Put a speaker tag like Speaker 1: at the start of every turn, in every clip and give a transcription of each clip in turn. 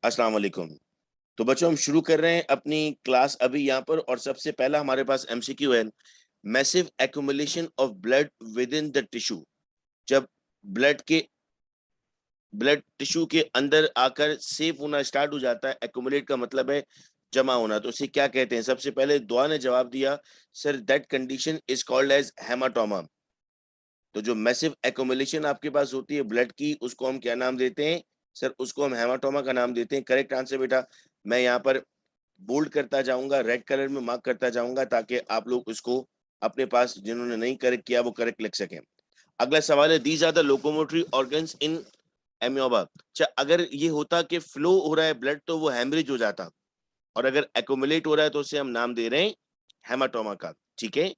Speaker 1: अस्सलाम वालेकुम। तो बच्चों हम शुरू कर रहे हैं अपनी क्लास अभी यहाँ पर और सबसे पहला हमारे पास एमसीक्यू है। Massive accumulation of blood with in the tissue. जब ब्लड के ब्लड टिश्यू के अंदर आकर सेव होना स्टार्ट हो जाता है, एक्यूमुलेट का मतलब है जमा होना, तो उसे क्या कहते हैं? सबसे पहले दुआ ने जवाब दिया, sir that condition is called as haematoma. तो जो मैसिव एक्यूमुलेशन आपके पास होती है ब्लड की, उसको हम क्या नाम देते हैं? सर उसको हम हेमाटोमा का नाम देते हैं। करेक्ट आंसर बेटा। मैं यहाँ पर बोल्ड करता जाऊंगा, रेड कलर में मार्क करता जाऊंगा ताकि आप लोग उसको अपने पास जिन्होंने नहीं करेक्ट किया वो करेक्ट लिख सकें। अगला सवाल है, these are the locomotory organs in amoeba. अच्छा, अगर ये होता कि फ्लो हो रहा है ब्लड तो वो हेमरेज हो जाता, और अगर एक्यूमुलेट हो रहा है तो उसे हम नाम दे रहे हैं हेमाटोमा का। ठीक है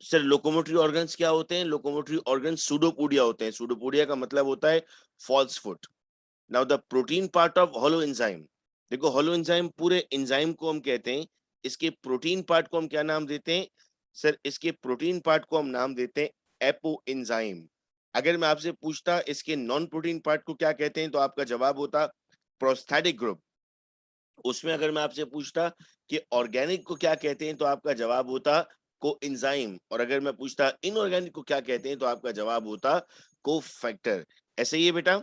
Speaker 1: सर, लोकोमोटरी ऑर्गन्स क्या होते हैं? लोकोमोटरी ऑर्गन्स सूडोपोडिया होते हैं। सूडोपोडिया का मतलब होता है false foot. Now the protein part of holoenzyme. देखो होलो एंजाइम पूरे एंजाइम को हम कहते हैं, इसके प्रोटीन पार्ट को हम क्या नाम देते हैं? सर इसके प्रोटीन पार्ट को हम नाम देते हैं एपो एंजाइम। अगर मैं आपसे पूछता इसके नॉन प्रोटीन पार्ट को क्या कहते हैं तो आपका जवाब होता प्रोस्थेटिक ग्रुप। उसमें अगर मैं आपसे पूछता कि ऑर्गेनिक को क्या कहते हैं तो आपका जवाब होता कोएंजाइम, और अगर मैं पूछता इनऑर्गेनिक को क्या कहते हैं तो आपका जवाब होता कोफैक्टर। ऐसे ही है बेटा,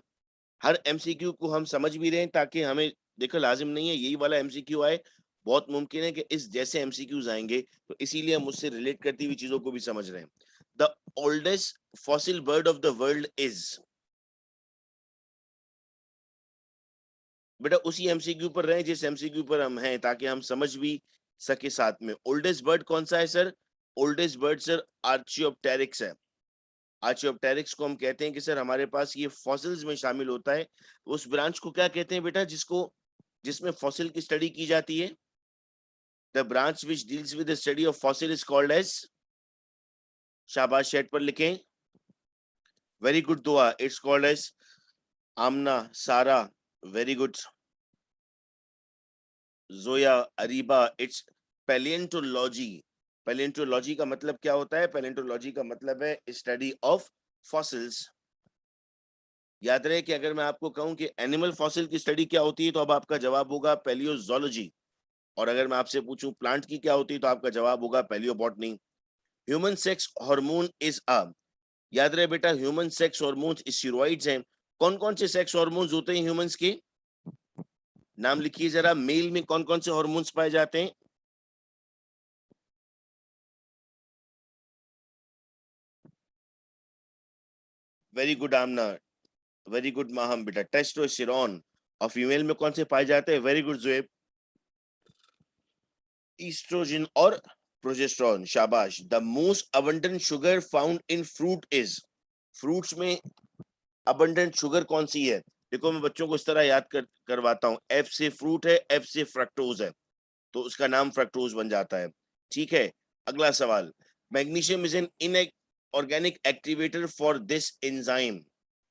Speaker 1: हर एमसीक्यू को हम समझ भी रहे हैं ताकि हमें, देखो लाजिम नहीं है यही वाला एमसीक्यू आए, बहुत मुमकिन है कि इस जैसे एमसीक्यूज आएंगे, तो इसीलिए हम उससे रिलेट करती हुई चीजों को भी समझ रहे हैं। The oldest fossil bird of the world is. बेटा उसी एमसीक्यू पर रहे जिस एमसीक्यू पर हम हैं ताकि हम समझ भी सके साथ में। ओल्डेस्ट बर्ड कौन सा है सर? ओल्डेस्ट बर्ड सर आर्चियोप्टेरिक्स है। आर्चियोप्टेरिक्स को हम कहते हैं कि सर हमारे पास ये फॉसिल्स में शामिल होता है। उस ब्रांच को क्या कहते हैं बेटा जिसको जिसमें फॉसिल की स्टडी की जाती है? The branch which deals with the study of fossil is called as. शाबाश, शेड पर लिखें। Very good Dua, it's called as Aamna, Sara, very good, Zoya, Ariba, it's palaeontology. Palaeontology का मतलब क्या होता है? पैलिएंटोलॉजी का मतलब है स्टडी ऑफ फॉसिल्स। याद रहे कि अगर मैं आपको कहूं कि एनिमल फॉसिल की स्टडी क्या होती है तो अब आपका जवाब होगा पैलियोजोलॉजी, और अगर मैं आपसे पूछूं प्लांट की क्या होती है तो आपका जवाब होगा palaeobotany. Human sex hormone is a. याद रहे बेटा, ह्यूमन सेक्स हार्मोन्स स्टेरॉइड्स हैं। कौन कौन से सेक्स हार्मोन्स होते हैं ह्यूमंस के? नाम लिखिए जरा, मेल में कौन कौन से हार्मोन्स पाए जाते हैं? वेरी गुड आमना, वेरी गुड माहम बेटा, टेस्टोस्टेरोन। और फीमेल में कौन से पाए जाते हैं? वेरी गुड जोएब, ईस्ट्रोजन और प्रोजेस्टेरोन। शाबाश। The most abundant sugar found in fruit is. Fruits में अबंडेंट शुगर कौन सी है? देखो मैं बच्चों को इस तरह याद करवाता हूँ, एफ से फ्रूट है, एफ से फ्रक्टोज है, तो उसका नाम फ्रक्टोज बन जाता है। ठीक है, अगला सवाल, magnesium is an in organic activator for this enzyme.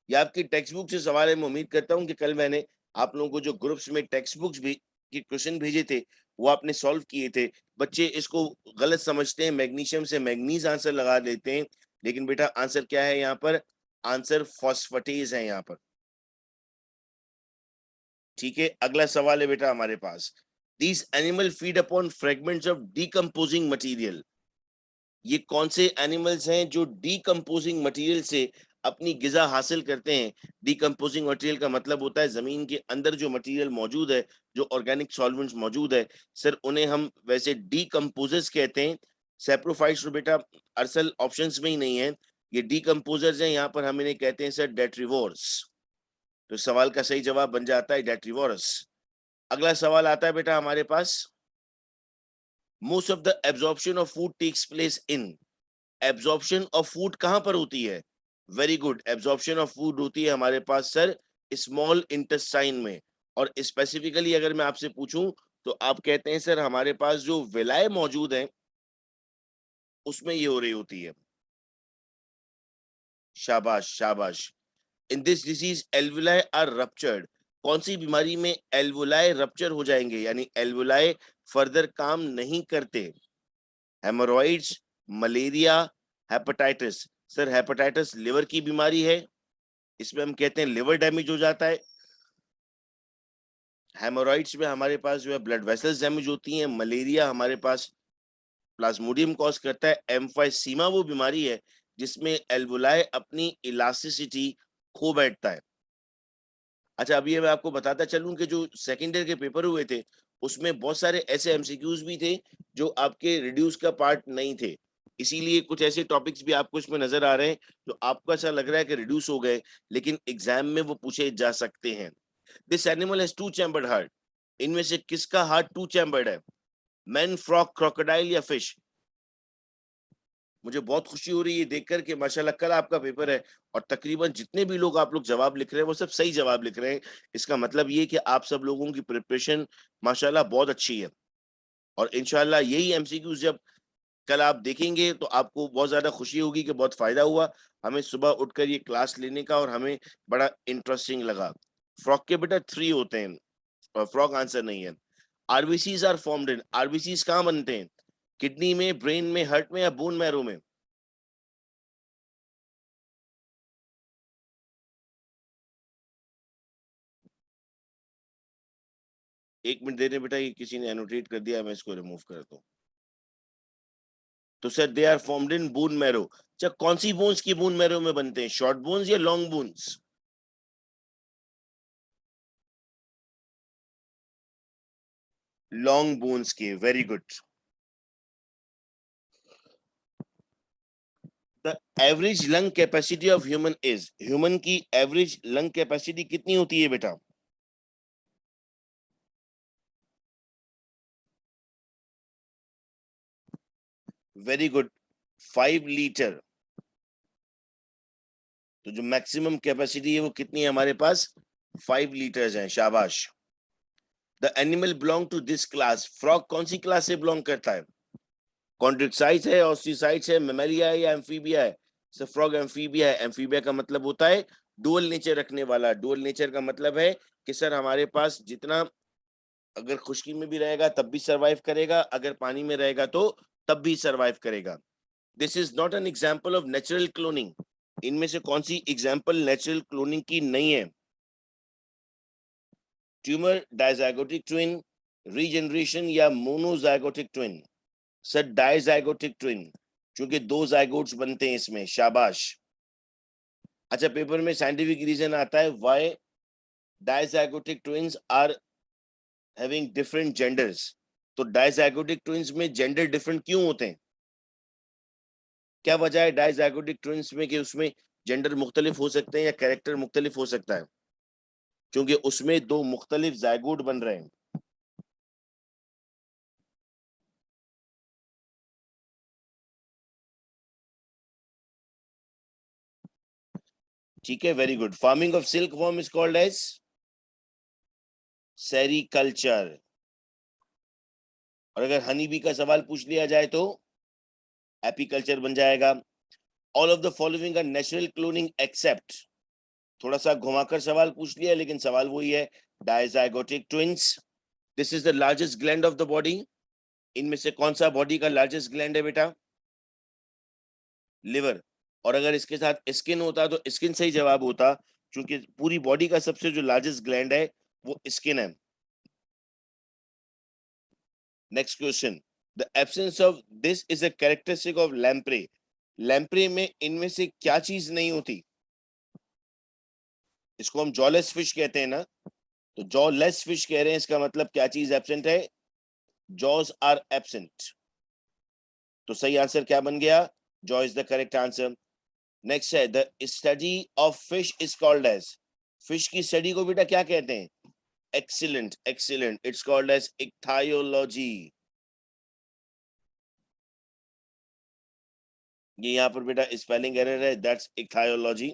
Speaker 1: ये आपकी टेक्स्ट बुक से सवाल है। मैं उम्मीद करता हूँ कि कल मैंने आप लोगों को जो ग्रुप्स में टेक्स्ट बुक्स भी के क्वेश्चन भेजे थे वो आपने सॉल्व किए थे। बच्चे इसको गलत समझते हैं, मैग्नीशियम से मैग्नीज आंसर लगा देते हैं, लेकिन बेटा आंसर क्या है यहाँ पर? आंसर फॉस्फेटेज है यहाँ पर। ठीक है, अगला सवाल है बेटा हमारे पास, these animal feed upon fragments of decomposing material. ये कौन से एनिमल्स हैं जो डीकम्पोजिंग मटेरियल से अपनी गिजा हासिल करते हैं? डीकम्पोजिंग मटेरियल का मतलब होता है जमीन के अंदर जो मटेरियल मौजूद है, जो ऑर्गेनिक सॉल्वेंट्स मौजूद है, सर उन्हें हम वैसे डीकम्पोजर्स कहते हैं। सैप्रोफाइट्स तो बेटा अरसल ऑप्शंस में ही नहीं है, ये डीकम्पोजर्स हैं, यहाँ पर हम इन्हें कहते हैं सर डेट्रीवोर्स। तो सवाल का सही जवाब बन जाता है डेट्रीवोरस। अगला सवाल आता है बेटा हमारे पास, most of the absorption of food takes place in. Absorption of food कहां पर होती है? Very good, absorption of food होती है हमारे पास सर स्मॉल इंटेस्टाइन में, और स्पेसिफिकली अगर मैं आपसे पूछूं तो आप कहते हैं सर हमारे पास जो विलाय मौजूद है उसमें ये हो रही होती है। शाबाश शाबाश। In this disease alveoli are ruptured. कौन सी बीमारी में एल्वुलाई रप्चर हो जाएंगे, यानी एल्वुलाई फर्दर काम नहीं करते? Hemorrhoids, malaria, hepatitis. Sir hepatitis liver की बीमारी है, इसमें हम कहते हैं लिवर डैमेज हो जाता है। हेमोरॉइड्स में हमारे पास जो है ब्लड वेसल्स डैमेज होती हैं, मलेरिया हमारे पास प्लाज्मोडियम कॉज करता है, एम्फाइसीमा वो बीमारी है जिसमें एल्वुलाई अपनी इलास्टिसिटी खो बैठता है। अच्छा, अभी मैं आपको बताता चलूं कि जो सेकेंड ईयर के पेपर हुए थे उसमें बहुत सारे ऐसे एमसीक्यूज भी थे जो आपके रिड्यूस का पार्ट नहीं थे, इसीलिए कुछ ऐसे टॉपिक्स भी आपको इसमें नजर आ रहे हैं जो आपको ऐसा लग रहा है कि रिड्यूस हो गए, लेकिन एग्जाम में वो पूछे जा सकते हैं। This animal has two chambered heart, इनमें से किसका हार्ट टू चैम्बर्ड है? मैन, फ्रॉग, क्रोकोडाइल या फिश? मुझे बहुत खुशी हो रही है देखकर कि माशाल्लाह कल आपका पेपर है और तकरीबन जितने भी लोग आप लोग जवाब लिख रहे हैं वो सब सही जवाब लिख रहे हैं। इसका मतलब ये कि आप सब लोगों की प्रिपरेशन माशाल्लाह बहुत अच्छी है और इंशाल्लाह यही एमसीक्यूज जब कल आप देखेंगे तो आपको बहुत ज्यादा खुशी होगी कि बहुत फायदा हुआ हमें सुबह उठकर ये क्लास लेने का और हमें बड़ा इंटरेस्टिंग लगा। फ्रॉक के बेटा 3 होते हैं और फ्रॉक आंसर नहीं है। RBCs are formed in, RBCs कहाँ बनते हैं? किडनी में, ब्रेन में, हार्ट में या बोन मैरो में? एक मिनट दे रहे बेटा, ये किसी ने एनोटेट कर दिया, मैं इसको रिमूव करता हूँ। तो sir they are formed in bone marrow. अच्छा, कौन सी बोन्स की बोन मैरो में बनते हैं, शॉर्ट बोन्स या लॉन्ग बोन्स? लॉन्ग बोन्स के, very good. The average lung capacity of human is, human की एवरेज लंग कैपेसिटी कितनी होती है बेटा? Very good, 5 litre. तो जो मैक्सिमम कैपेसिटी है वो कितनी है हमारे पास? 5 लीटर्स है, शाबाश। The animal belong to this class, frog कौन सी क्लास से बिलोंग करता है? कॉन्ड्रिक्साइट्स है, ऑस्टिसाइट्स है, मेमेलिया है या एम्फीबिया है? सर फ्रॉग एम्फीबिया है। एम्फीबिया का मतलब होता है डुअल नेचर रखने वाला। डुअल नेचर का मतलब है कि सर हमारे पास जितना, अगर खुश्की में भी रहेगा तब भी सरवाइव करेगा, अगर पानी में रहेगा तो तब भी सरवाइव करेगा। This is not an example of natural cloning, इनमें से कौन सी एग्जाम्पल नेचुरल क्लोनिंग की नहीं है? ट्यूमर, डायजाइगोटिक ट्विन, रीजनरेशन या monozygotic twin? Sir dizygotic twin, क्योंकि दो जाइगोट्स बनते हैं इसमें, शाबाश। अच्छा, पेपर में साइंटिफिक रीजन आता है why dizygotic twins are having different genders. तो डायजाइगोटिक ट्विन्स में जेंडर डिफरेंट क्यों होते हैं? क्या वजह है डायजाइगोटिक ट्विन्स में कि उसमें जेंडर मुख्तलिफ हो सकते हैं या कैरेक्टर मुख्तलिफ हो सकता है? क्योंकि उसमें दो मुख्तलिफ जायगोट बन रहे हैं। ठीक है, very good. Farming of silkworm is called as sericulture. और अगर हनी बी का सवाल पूछ लिया जाए तो एपीकल्चर बन जाएगा। All of the following are natural cloning except, थोड़ा सा घुमाकर सवाल पूछ लिया लेकिन सवाल वही है, dizygotic twins. This is the largest gland of the body, इनमें से कौन सा बॉडी का लार्जेस्ट ग्लैंड है बेटा? लिवर। और अगर इसके साथ स्किन होता तो स्किन सही जवाब होता, क्योंकि पूरी बॉडी का सबसे जो लार्जेस्ट ग्लैंड है वो स्किन है। Next question, the absence of this is a characteristic of lamprey. Lamprey में इनमें से क्या चीज नहीं होती? इसको हम जॉलेस फिश कहते हैं ना, तो जॉलेस फिश कह रहे हैं, इसका मतलब क्या चीज एब्सेंट है? Jaws are absent. तो सही आंसर क्या बन गया? Jaw is the correct answer. Next है, the study of fish is called as, fish की स्टडी को बेटा क्या कहते हैं? Excellent, excellent, it's called as ichthyology. ये यहाँ पर बेटा स्पेलिंग एरर है, दैट्स इक्थायोलॉजी।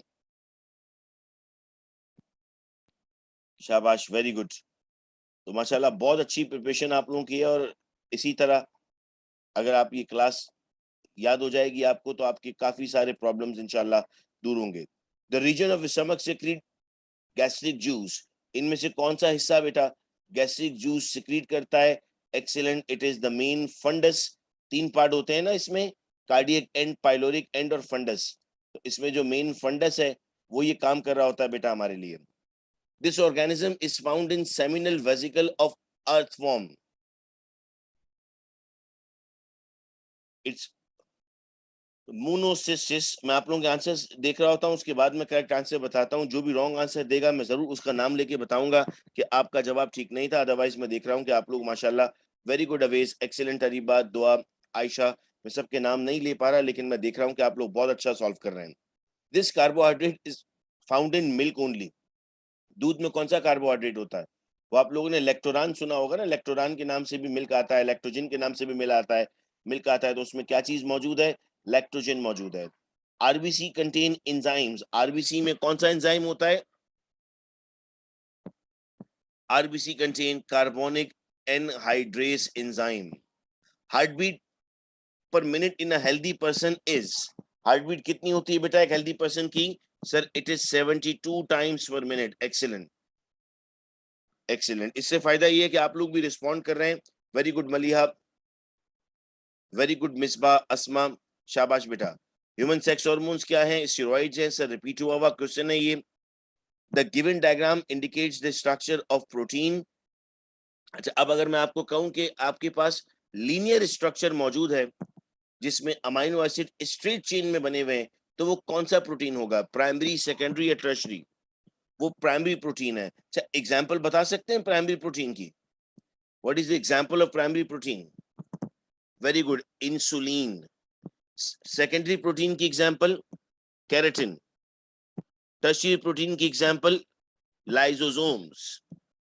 Speaker 1: शाबाश, वेरी गुड। तो माशाल्लाह बहुत अच्छी प्रिपरेशन आप लोगों की है और इसी तरह अगर आप ये क्लास याद हो जाएगी आपको तो आपके काफी सारे प्रॉब्लम्स इंशाल्लाह दूर होंगे। The reason of stomach secrete gastric juice, इनमें से कौन सा हिस्सा बेटा गैस्ट्रिक जूस सिक्रीट करता है? Excellent, it is the main fundus. 3 part होते हैं ना इसमें, कार्डियक एंड, पाइलोरिक एंड और फंडस। तो इसमें जो मेन फंडस है वो ये काम कर रहा होता है बेटा हमारे लिए। This organism is found in seminal vesicle of earthworm. It's Monocystis. मैं आप लोगों के आंसर्स देख रहा होता हूं, उसके बाद मैं करेक्ट आंसर बताता हूं। जो भी रॉन्ग आंसर देगा मैं जरूर उसका नाम लेके बताऊंगा कि आपका जवाब ठीक नहीं था। अदरवाइज मैं देख रहा हूं कि आप लोग माशाल्लाह very good, Awez, excellent, Areeba, Dua, Ayesha, मैं सबके नाम नहीं ले पा रहा, लेकिन मैं देख रहा हूं कि आप लोग बहुत अच्छा सॉल्व कर रहे हैं। This carbohydrate is found in milk only. दूध में कौन सा कार्बोहाइड्रेट होता है? वो आप लोगों ने लेक्टोरान सुना होगा ना, लेक्टोरान के नाम से भी मिल्क आता है, लैक्टोजन के नाम से भी मिल आता है, मिल्क आता है। तो उसमें क्या चीज मौजूद है? लैक्टोजन मौजूद है। RBC contain enzymes. आरबीसी में कौन सा एंजाइम होता है? RBC contain carbonic anhydrase enzyme. Heartbeat पर minute in a healthy person is, heartbeat कितनी होती है बेटा एक हेल्दी पर्सन की? सर इट इज 72 टाइम्स पर मिनट। Excellent, excellent. इससे फायदा ये है कि आप लोग भी रिस्पॉन्ड कर रहे हैं। Very good Maliha, very good Misba, Asma, शाबाश बेटा। ह्यूमन सेक्स हार्मोन्स क्या है? स्टेरॉइड्स हैं। सर रिपीट हुआ क्वेश्चन है ये। The given diagram indicates the structure of protein. अच्छा, अब अगर मैं आपको कहूं कि आपके पास लीनियर स्ट्रक्चर मौजूद है जिसमें अमाइनो एसिड स्ट्रेट चेन में बने हुए हैं, तो वो कौन सा प्रोटीन होगा? प्राइमरी, सेकेंडरी या टर्शरी? वो प्राइमरी प्रोटीन है। अच्छा, एग्जांपल बता सकते हैं प्राइमरी प्रोटीन की? What is the example of primary protein? Very good, insulin. Secondary protein की एग्जांपल केराटिन। टर्शियरी प्रोटीन की एग्जांपल लाइसोसोम्स।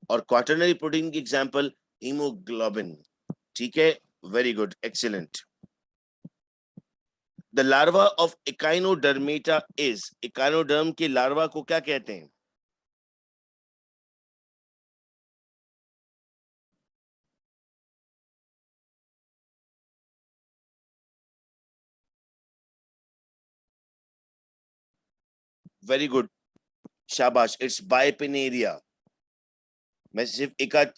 Speaker 1: और क्वाटरनरी प्रोटीन की एग्जांपल हीमोग्लोबिन। ठीक है, very good, excellent. The larva of Echinodermata is, echinoderm के larva को क्या कहते हैं? वेरी गुड, शाबाश, इट्स बाइपिनेरिया। मैं सिर्फ एक आध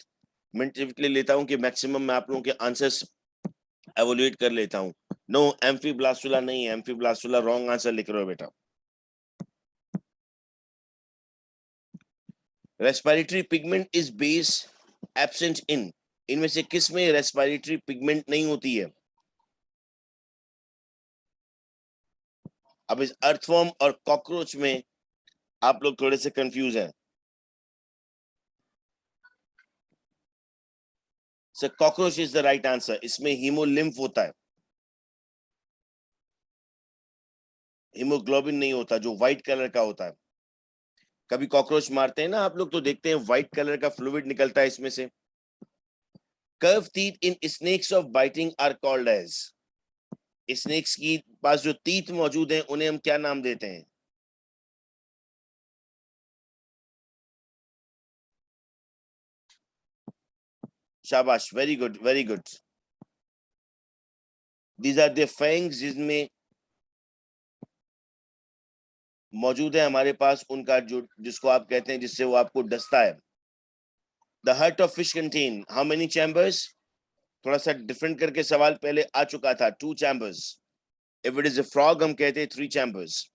Speaker 1: मिनट ले लेता हूं कि मैक्सिमम मैं आप लोगों के आंसर्स एवोल्यूएट कर लेता हूं। नो, एम्फीब्लास्टुला नहीं है, एम्फीब्लास्टुला रॉन्ग आंसर लिख रहे हो बेटा। Respiratory pigment is base absent in, इनमें से किस में रेस्पिरेटरी पिगमेंट नहीं होती है? अब इस अर्थवर्म और कॉकरोच में आप लोग थोड़े से कंफ्यूज हैं। Sir cockroach is the right answer. इसमें हीमोलिम्फ होता है, हीमोग्लोबिन नहीं होता, जो व्हाइट कलर का होता है। कभी कॉकरोच मारते हैं ना आप लोग तो देखते हैं व्हाइट कलर का फ्लूइड निकलता है इसमें से। Curve teeth in snakes of biting are called as, snakes की पास जो टीथ मौजूद हैं उन्हें हम क्या नाम देते हैं? शाबाश, very good, very good. These are the fangs जिसमें मौजूद है हमारे पास उनका जो, जिसको आप कहते हैं जिससे वो आपको डसता है। The heart of fish contain how many chambers? थोड़ा सा डिफरेंट करके सवाल पहले आ चुका था, 2 chambers. If it is a frog हम कहते हैं 3 chambers.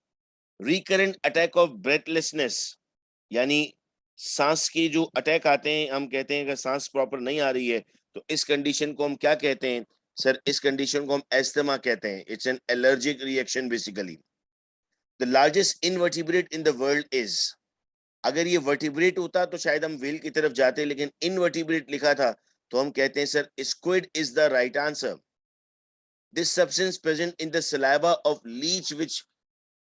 Speaker 1: Recurrent attack of breathlessness, यानी सांस के जो अटैक आते हैं हम कहते हैं अगर सांस प्रॉपर नहीं आ रही है तो इस कंडीशन को हम क्या कहते हैं? सर इस कंडीशन को हम एस्थमा कहते हैं। It's an allergic reaction basically. The largest invertebrate in the world is, अगर ये वर्टिब्रेट होता तो शायद हम व्हेल की तरफ जाते, लेकिन इनवर्टिब्रेट लिखा था तो हम कहते हैं sir squid is the right answer. This substance present in the saliva of leech which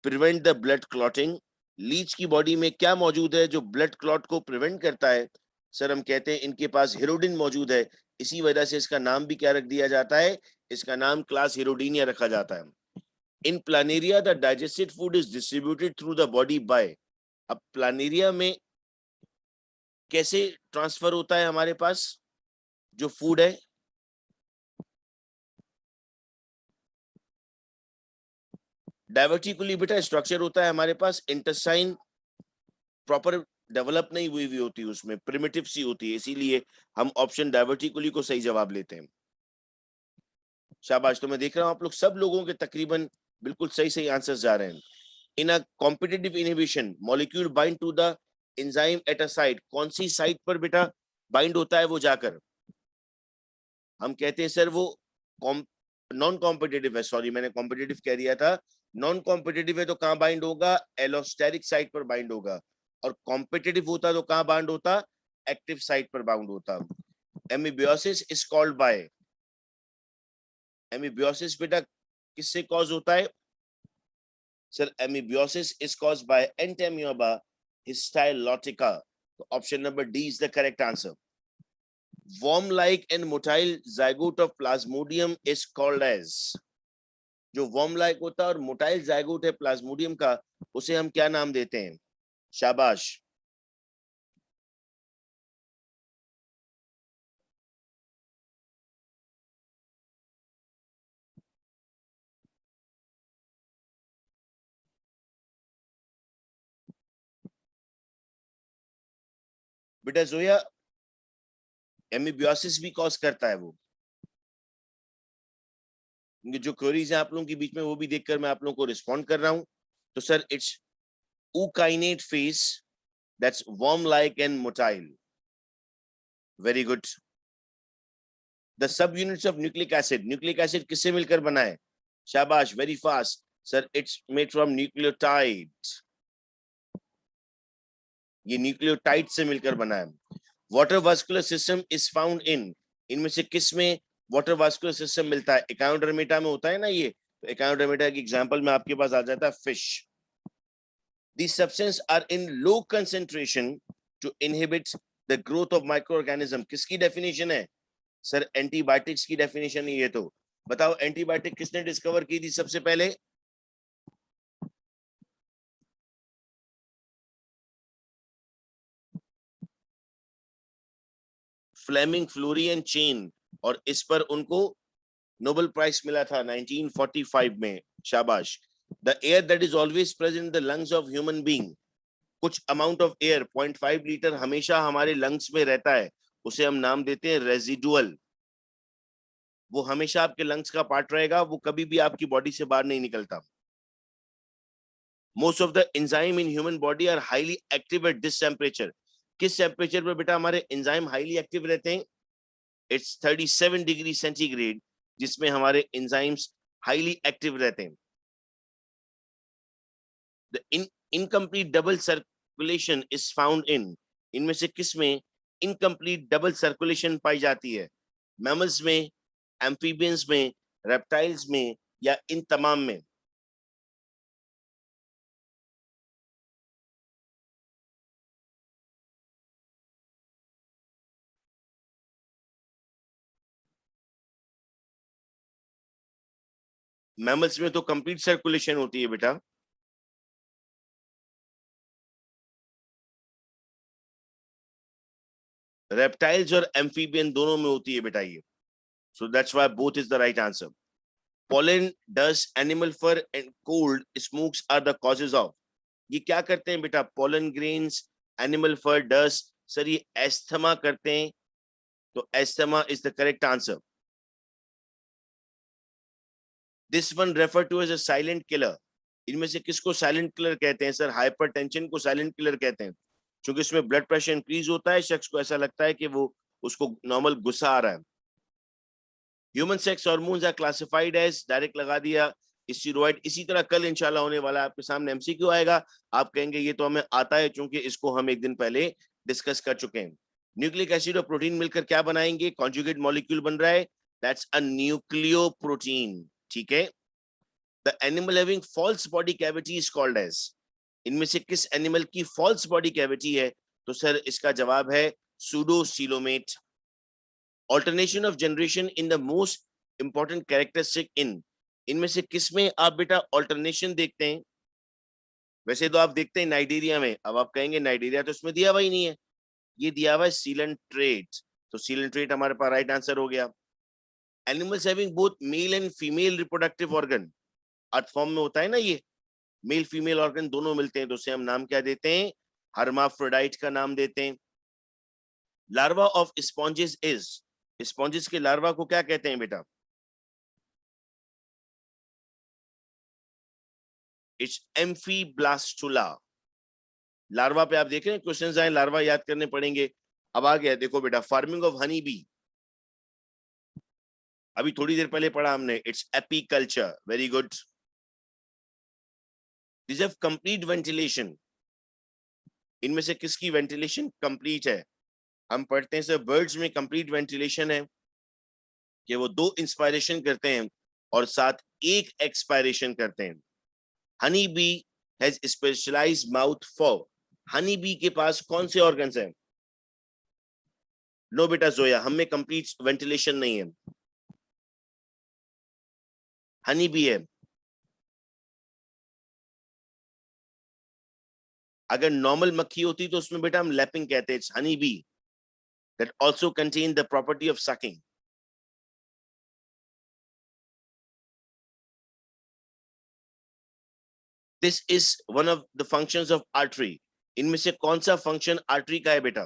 Speaker 1: prevent the blood clotting. Leech की बॉडी में क्या मौजूद है जो ब्लड क्लॉट को प्रिवेंट करता है? सर हम कहते हैं इनके पास हिरोडिन मौजूद है, इसी वजह से इसका नाम भी क्या रख दिया जाता है? इसका नाम क्लास हिरोडिनिया रखा जाता है। In planaria the digested food is distributed through the body by, अब प्लानेरिया में कैसे ट्रांसफर होता है हमारे पास जो फूड है? डाइवर्टिकुली बेटा स्ट्रक्चर होता है हमारे पास, इंटेस्टाइन प्रॉपर डेवलप नहीं हुई हुई होती, उसमें प्रिमिटिव सी होती है, इसीलिए हम ऑप्शन डाइवर्टिकुली को सही जवाब लेते हैं। शाबाश, तो मैं देख रहा हूं आप लोग सब लोगों के तकरीबन बिल्कुल सही सही आंसर्स जा रहे हैं। In a competitive inhibition molecule bind to the enzyme at a site, कौन सी साइट पर बेटा बाइंड होता है वो जाकर? हम कहते हैं सर वो नॉन कॉम्पिटेटिव है, सॉरी मैंने कॉम्पिटेटिव कह दिया था, नॉन कॉम्पिटेटिव है तो कहां बाइंड होगा? एलोस्टेरिक साइट पर बाइंड होगा। और कॉम्पिटेटिव होता तो कहां बाइंड होता? एक्टिव साइट पर बाउंड होता। Amoebiasis is called by, amoebiasis बेटा किससे कॉज होता है? Sir amoebiasis is caused by Entamoeba histolytica. तो option number D is the correct answer. worm-like and motile zygote of plasmodium is called as, जो worm-like होता है और मोटाइल zygote है प्लाज्मोडियम का, उसे हम क्या नाम देते हैं? शाबाश। बेटा जोया, एमीबियोसिस भी कॉज करता है वो, जो क्वेरीज है आप लोगों के बीच में वो भी देखकर मैं आप लोगों को रिस्पॉन्ड कर रहा हूं। तो sir it's ookinete phase, that's worm like and motile, very good। the subunits of nucleic acid किससे मिलकर बना है? शाबाश, very fast sir, it's made from nucleotide, ये न्यूक्लियोटाइड से मिलकर बना है। Water vascular system is found in, इनमें से किस में वाटर वास्कुलर सिस्टम मिलता है? एकायोडर्मेटा में होता है ना ये, तो एकायोडर्मेटा की एग्जांपल में आपके पास आ जाता है fish. These substances are in low concentration to inhibit the growth of microorganism। किसकी डेफिनेशन है? सर एंटीबायोटिक्स की डेफिनेशन है ये। तो बताओ एंटीबायोटिक किसने डिस्कवर की थी सबसे पहले? फ्लेमिंग, फ्लोरी एंड चेन, और इस पर उनको नोबेल प्राइज मिला था 1945 में। शाबाश। The air that is always present in the lungs of human being, कुछ अमाउंट ऑफ एयर 0.5 लीटर हमेशा हमारे लंग्स में रहता है, उसे हम नाम देते हैं रेजिडुअल। वो हमेशा आपके लंग्स का पार्ट रहेगा, वो कभी भी आपकी बॉडी से बाहर नहीं निकलता। Most of the enzyme in human body are highly active at this temperature. किस टेम्परेचर पर बेटा हमारे एंजाइम हाईली एक्टिव रहते हैं? इट्स 37 डिग्री सेंटीग्रेड, जिसमें हमारे एंजाइम्स हाईली एक्टिव रहते हैं। The incomplete double circulation is found in, इनमें से किस में इनकम्प्लीट डबल सर्कुलेशन पाई जाती है? मैमल्स में, एम्फीबियंस में, रेप्टाइल्स में, या इन तमाम में? मैमल्स में तो कंप्लीट सर्कुलेशन होती है बेटा। रेप्टाइल्स और एम्फीबियन दोनों में होती है बेटा ये। So that's why both is the right answer. pollen, dust, animal fur and cold smokes are the causes of, ये क्या करते हैं बेटा? pollen grains, animal fur, dust, sir ये एस्थमा करते हैं, तो asthma is the correct answer. This one refer to as a silent killer, इनमें से किसको साइलेंट किलर कहते हैं? सर हाइपरटेंशन को साइलेंट किलर कहते हैं, क्योंकि इसमें ब्लड प्रेशर इंक्रीज होता है, शख्स को ऐसा लगता है कि वो उसको नॉर्मल गुस्सा आ रहा है। Human sex hormones are classified as, direct लगा दिया, स्टेरॉइड। इसी तरह कल इंशाल्लाह होने वाला आपके सामने एमसीक्यू आएगा, आप कहेंगे ये तो हमें आता है, क्योंकि इसको हम एक दिन पहले डिस्कस कर चुके हैं। न्यूक्लिक एसिड और प्रोटीन मिलकर क्या बनाएंगे? कॉन्जुगेट मॉलिक्यूल बन रहा है, दैट्स अ न्यूक्लियोप्रोटीन। ठीक है। The animal having false body cavity is called as, इनमें से किस एनिमल की फॉल्स बॉडी कैविटी है? तो सर इसका जवाब है pseudocoelomate. Alternation of generation in the most important characteristic in, इनमें से किसमें आप बेटा ऑल्टरनेशन देखते हैं? वैसे तो आप देखते हैं नाइजीरिया में, अब आप कहेंगे नाइजीरिया तो इसमें दिया हुआ ही नहीं है, ये दिया हुआ है सीलन ट्रेट, तो सीलन ट्रेट हमारे पास राइट आंसर हो गया। Animals having both male and female reproductive organ, earth form में होता है ना ये, मेल फीमेल ऑर्गन दोनों मिलते हैं, तो उसे हम नाम क्या देते हैं? हर्माफ्रोडाइट का नाम देते हैं। Larva of sponges is, sponges के लार्वा को क्या कहते हैं बेटा? इट्स एम्फीब्लास्टुला। लार्वा पे आप देख रहे हैं क्वेश्चंस आए, लार्वा याद करने पड़ेंगे। अब आ गया, देखो बेटा, फार्मिंग ऑफ हनी बी, अभी थोड़ी देर पहले पढ़ा हमने, it's apiculture, very good. This have complete ventilation, इनमें से किसकी वेंटिलेशन कंप्लीट है? हम पढ़ते हैं सर बर्ड्स में कंप्लीट वेंटिलेशन है कि वो 2 इंस्पायरेशन करते हैं और साथ एक एक्सपायरेशन करते हैं। Honey bee has specialised mouth for, honey bee के पास कौन से ऑर्गन्स हैं? नो बेटा जोया, हम में कंप्लीट वेंटिलेशन नहीं है, हनी बी है। अगर नॉर्मल मक्खी होती तो उसमें बेटा हम लैपिंग कहते हैं, honey B that also contain the property of sucking. This is one of the functions of artery. इनमें से कौन सा फंक्शन आर्टरी का है बेटा?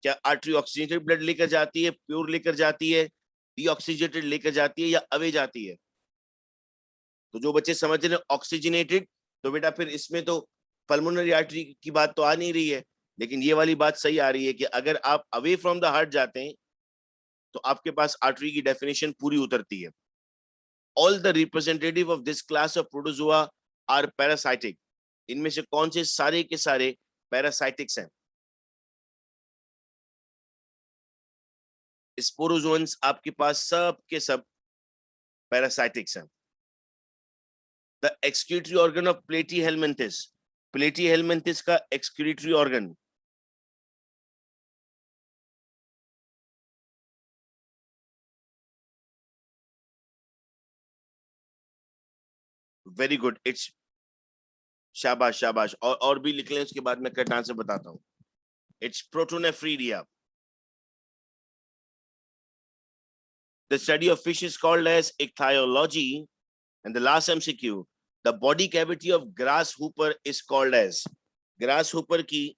Speaker 1: क्या आर्टरी ऑक्सीजनेटेड ब्लड लेकर जाती है, प्योर लेकर जाती है, डीऑक्सीजनेटेड लेकर जाती है, या अवे जाती है? तो जो बच्चे समझ रहे हैं ऑक्सीजनेटेड, तो बेटा फिर इसमें तो पल्मोनरी आर्टरी की बात तो आ नहीं रही है, लेकिन ये वाली बात सही आ रही है कि अगर आप अवे फ्रॉम द हार्ट जाते हैं तो आपके पास आर्टरी की डेफिनेशन पूरी उतरती है। All the representative of this class of protozoa are parasitic, इनमें से कौन से सारे के सारे पैरासाइटिक्स हैं? स्पोरोजोन्स आपके पास सब के सब पैरासाइटिक्स हैं। द excretory organ of platyhelminthes, platyhelminthes का excretory organ, very good, it's, शाबाश शाबाश, और भी लिख लें, उसके बाद मैं कट आंसर बताता हूं। It's protonephridia. The study of fish is called as ichthyology. And the last MCQ, the body cavity of grasshopper is called as, grasshopper की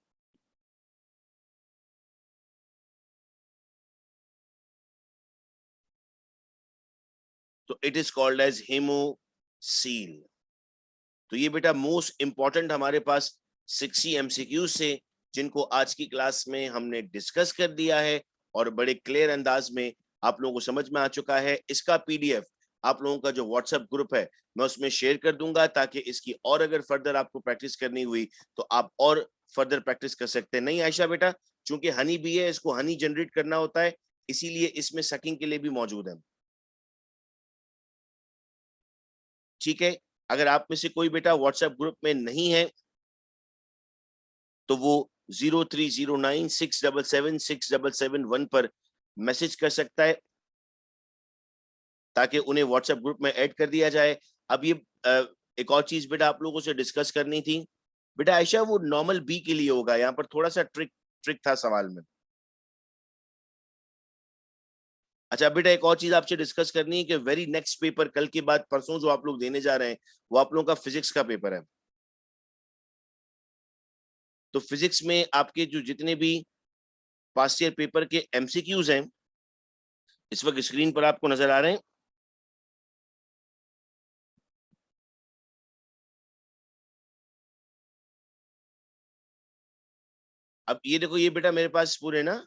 Speaker 1: तो it is called as hemocoel। तो ये बेटा मोस्ट इंपॉर्टेंट हमारे पास 60 MCQ से, जिनको आज की क्लास में हमने डिस्कस कर दिया है और बड़े क्लियर अंदाज में आप लोगों को समझ में आ चुका है। इसका PDF आप लोगों का जो व्हाट्सएप ग्रुप है मैं उसमें शेयर कर दूंगा, ताकि इसकी और अगर फर्दर आपको प्रैक्टिस करनी हुई तो आप और फर्दर प्रैक्टिस कर सकते हैं। नहीं आयशा बेटा, चूंकि हनी बी है, इसको हनी जनरेट करना होता है, इसीलिए इसमें सकिंग के लिए भी मौजूद है। ठीक है, अगर आप में से कोई बेटा व्हाट्सएप ग्रुप में नहीं है तो वो 0309677677 पर मैसेज कर सकता है, ताकि उन्हें व्हाट्सएप ग्रुप में ऐड कर दिया जाए। अब ये एक और चीज बेटा आप लोगों से डिस्कस करनी थी। बेटा आयशा, वो नॉर्मल बी के लिए होगा, यहाँ पर थोड़ा सा ट्रिक था सवाल में। अच्छा बेटा, एक और चीज आपसे डिस्कस करनी है कि वेरी नेक्स्ट पेपर, कल के बाद परसों जो आप लोग देने जा रहे हैं, वो आप लोगों का फिजिक्स का पेपर है। तो फिजिक्स में आपके जो जितने भी पास्ट ईयर पेपर के MCQs हैं, इस वक्त स्क्रीन पर आपको नजर आ रहे हैं। अब ये देखो, ये बेटा मेरे पास पूरे ना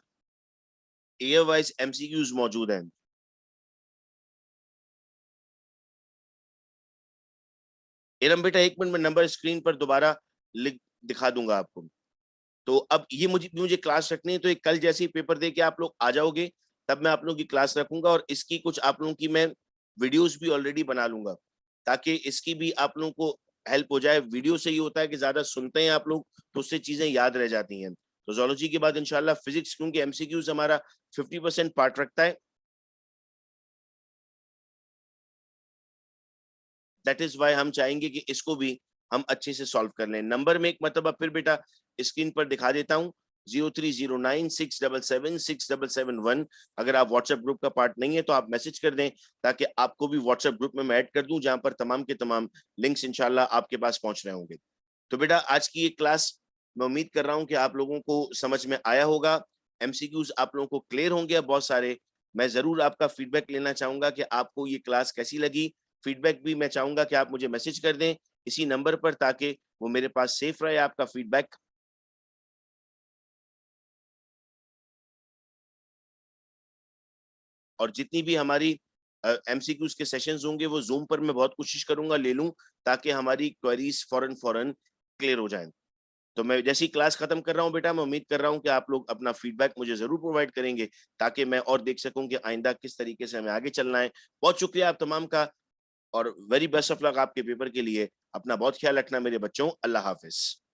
Speaker 1: ईयर वाइज MCQs मौजूद हैं। एरम बेटा एक मिनट में नंबर स्क्रीन पर दोबारा लिख दिखा दूंगा आपको। तो अब ये मुझे क्लास रखनी है, तो एक कल जैसे ही पेपर दे के आप लोग आ जाओगे, तब मैं आप लोगों की क्लास रखूंगा, और इसकी कुछ आप लोगों की मैं वीडियोस भी ऑलरेडी बना लूंगा, ताकि इसकी भी आप लोगों को हेल्प हो जाए। वीडियो से ही होता है कि ज्यादा सुनते हैं आप लोग तो उससे चीजें याद रह जाती हैं। तो जोलॉजी के बाद इंशाल्लाह फिजिक्स, क्योंकि MCQs हमारा 50% पार्ट रखता है, दैट इज वाई हम चाहेंगे कि इसको भी हम अच्छे से सॉल्व कर लें। नंबर में एक मतलब फिर बेटा स्क्रीन पर दिखा देता हूँ, 0309677677 अगर आप व्हाट्सएप ग्रुप का पार्ट नहीं है तो आप मैसेज कर दें, ताकि आपको भी व्हाट्सएप ग्रुप में मैं ऐड कर दूं, जहां पर तमाम के तमाम लिंक्स इंशाल्लाह आपके पास पहुंच रहे होंगे। तो बेटा आज की ये क्लास मैं उम्मीद कर रहा हूं कि आप लोगों को समझ में आया होगा, MCQs आप लोगों को क्लियर होंगे अब बहुत सारे। मैं जरूर आपका फीडबैक लेना चाहूंगा कि आपको ये क्लास कैसी लगी। फीडबैक भी मैं चाहूंगा कि आप मुझे मैसेज कर दें इसी नंबर पर, ताकि वो मेरे पास सेफ रहे, आपका फीडबैक। और जितनी भी हमारी एमसीक्यूज के सेशंस होंगे वो जूम पर मैं बहुत कोशिश करूंगा ले लूं, ताकि हमारी क्वेरीज फौरन फौरन क्लियर हो जाएं। तो मैं जैसी क्लास खत्म कर रहा हूं बेटा, मैं उम्मीद कर रहा हूं कि आप लोग अपना फीडबैक मुझे जरूर प्रोवाइड करेंगे, ताकि मैं और देख सकूं कि आइंदा किस तरीके से हमें आगे चलना है। बहुत शुक्रिया आप तमाम का, और वेरी बेस्ट ऑफ लक आपके पेपर के लिए। अपना बहुत ख्याल रखना मेरे बच्चों। अल्लाह हाफिज।